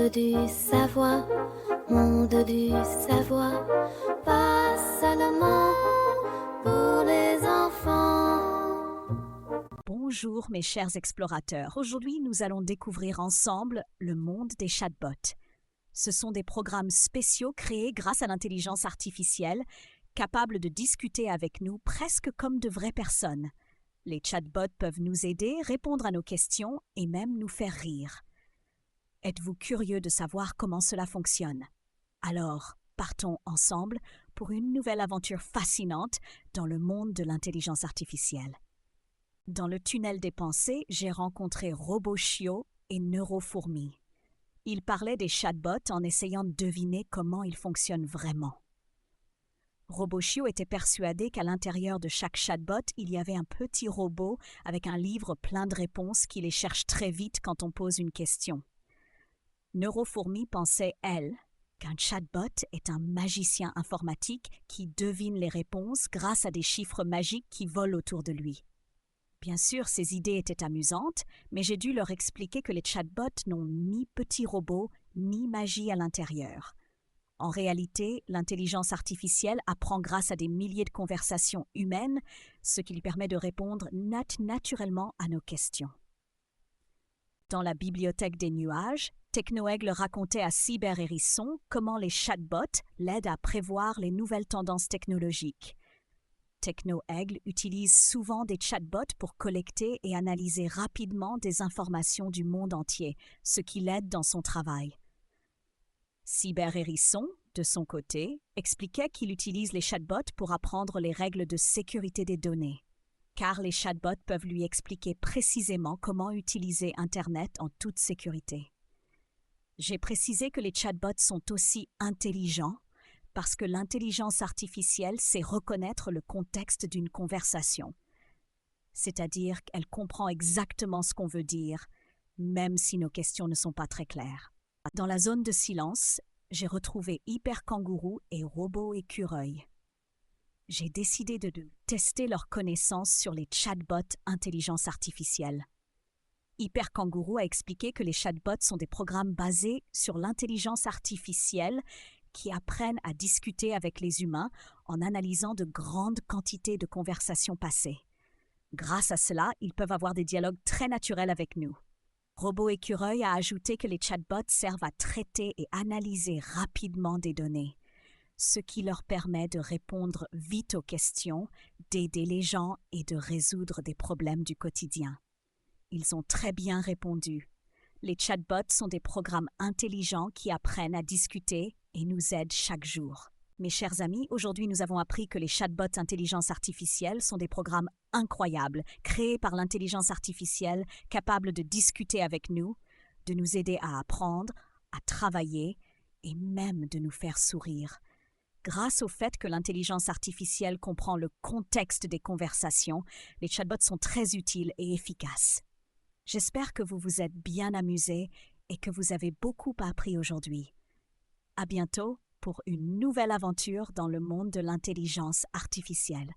du savoir, monde du savoir, pas seulement pour les enfants. Bonjour mes chers explorateurs, aujourd'hui nous allons découvrir ensemble le monde des chatbots. Ce sont des programmes spéciaux créés grâce à l'intelligence artificielle, capables de discuter avec nous presque comme de vraies personnes. Les chatbots peuvent nous aider, répondre à nos questions et même nous faire rire. Êtes-vous curieux de savoir comment cela fonctionne? Alors, partons ensemble pour une nouvelle aventure fascinante dans le monde de l'intelligence artificielle. Dans le tunnel des pensées, j'ai rencontré Robochio et Neurofourmi. Ils parlaient des chatbots en essayant de deviner comment ils fonctionnent vraiment. Robochio était persuadé qu'à l'intérieur de chaque chatbot, il y avait un petit robot avec un livre plein de réponses qui les cherche très vite quand on pose une question. Neurofourmi pensait, elle, qu'un chatbot est un magicien informatique qui devine les réponses grâce à des chiffres magiques qui volent autour de lui. Bien sûr, ces idées étaient amusantes, mais j'ai dû leur expliquer que les chatbots n'ont ni petit robot, ni magie à l'intérieur. En réalité, l'intelligence artificielle apprend grâce à des milliers de conversations humaines, ce qui lui permet de répondre naturellement à nos questions. Dans la bibliothèque des nuages, Technoaigle racontait à Cyberhérisson comment les chatbots l'aident à prévoir les nouvelles tendances technologiques. Technoaigle utilise souvent des chatbots pour collecter et analyser rapidement des informations du monde entier, ce qui l'aide dans son travail. Cyberhérisson, de son côté, expliquait qu'il utilise les chatbots pour apprendre les règles de sécurité des données, car les chatbots peuvent lui expliquer précisément comment utiliser Internet en toute sécurité. J'ai précisé que les chatbots sont aussi intelligents parce que l'intelligence artificielle sait reconnaître le contexte d'une conversation, c'est-à-dire qu'elle comprend exactement ce qu'on veut dire, même si nos questions ne sont pas très claires. Dans la zone de silence, j'ai retrouvé Hyperkangourou et Robot Écureuil. J'ai décidé de tester leurs connaissances sur les chatbots intelligence artificielle. Hyperkangourou a expliqué que les chatbots sont des programmes basés sur l'intelligence artificielle qui apprennent à discuter avec les humains en analysant de grandes quantités de conversations passées. Grâce à cela, ils peuvent avoir des dialogues très naturels avec nous. Robot Écureuil a ajouté que les chatbots servent à traiter et analyser rapidement des données, ce qui leur permet de répondre vite aux questions, d'aider les gens et de résoudre des problèmes du quotidien. Ils ont très bien répondu. Les chatbots sont des programmes intelligents qui apprennent à discuter et nous aident chaque jour. Mes chers amis, aujourd'hui nous avons appris que les chatbots intelligence artificielle sont des programmes incroyables, créés par l'intelligence artificielle, capables de discuter avec nous, de nous aider à apprendre, à travailler et même de nous faire sourire. Grâce au fait que l'intelligence artificielle comprend le contexte des conversations, les chatbots sont très utiles et efficaces. J'espère que vous vous êtes bien amusés et que vous avez beaucoup appris aujourd'hui. À bientôt pour une nouvelle aventure dans le monde de l'intelligence artificielle.